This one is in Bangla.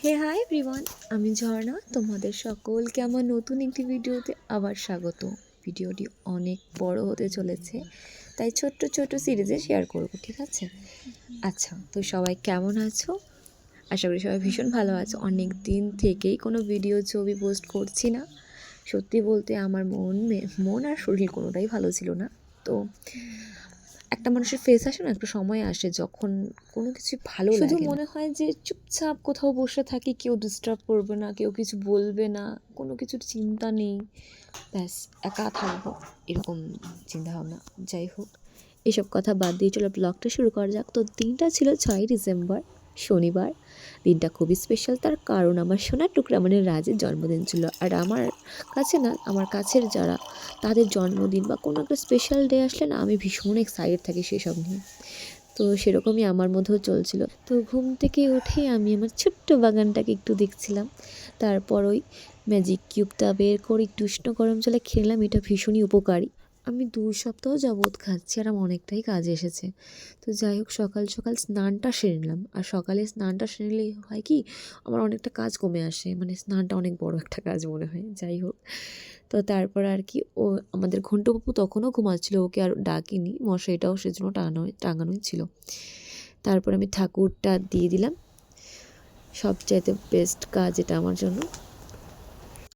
হে হাই এভরিওয়ান, আমি ঝর্ণা। তোমাদের সকলকে আমার নতুন একটি ভিডিওতে আবার স্বাগত। ভিডিওটি অনেক বড় হতে চলেছে, তাই ছোট্ট ছোট্ট সিরিজে শেয়ার করব, ঠিক আছে? আচ্ছা, তো সবাই কেমন আছো? আশা করি সবাই ভীষণ ভালো আছো। অনেক দিন থেকেই কোনো ভিডিও ছবি পোস্ট করছি না। সত্যি বলতে আমার মন আর শরীর কোনোটাই ভালো ছিল না। তো একটা মানুষের ফেস আসে না, একটা সময় আসে যখন কোনো কিছু ভালো লাগে শুধু মনে হয় যে চুপচাপ কোথাও বসে থাকি, কেউ ডিস্টার্ব করবে না, কেউ কিছু বলবে না, কোনো কিছুর চিন্তা নেই, ব্যাস একা থাকবো, এরকম চিন্তাভাবনা। যাই হোক, এসব কথা বাদ দিয়ে চলো ব্লগটা শুরু করা যাক। তো দিনটা ছিল 6ই ডিসেম্বর, শনিবার। দিনটা খুবই স্পেশাল, তার কারণ আমার সোনার টুকরা মানে রাজের জন্মদিন ছিল। আর আমার কাছে না, আমার কাছের যারা, তাদের জন্মদিন বা কোনো একটা স্পেশাল ডে আসলে না, আমি ভীষণ এক্সাইটেড থাকি সেসব নিয়ে। তো সেরকমই আমার মধ্যেও চলছিল। তো ঘুম থেকে উঠে আমি আমার ছোট্ট বাগানটাকে একটু দেখছিলাম। তারপর ওই ম্যাজিক কিউবটা বের করে একটু উষ্ণ গরম জলে খেলাম। এটা ভীষণই উপকারী। আমি 2 সপ্তাহ যাবৎ খাচ্ছি আর আমার অনেকটাই কাজে এসেছে। তো যাই হোক, সকাল সকাল স্নানটা সেরে নিলাম। আর সকালে স্নানটা সেরে নিলেই হয় কি, আমার অনেকটা কাজ কমে আসে, মানে স্নানটা অনেক বড় একটা কাজ মনে হয়। যাই হোক, তো তারপর আর কি, ও আমাদের ঘন্টু বাবু তখনও ঘুমাচ্ছিল, ওকে আর ডাকিনি, মশারিটাও সেজন্য টাঙানোই ছিল। তারপর আমি ঠাকুরটা দিয়ে দিলাম, সবচাইতে বেস্ট কাজ এটা আমার জন্য।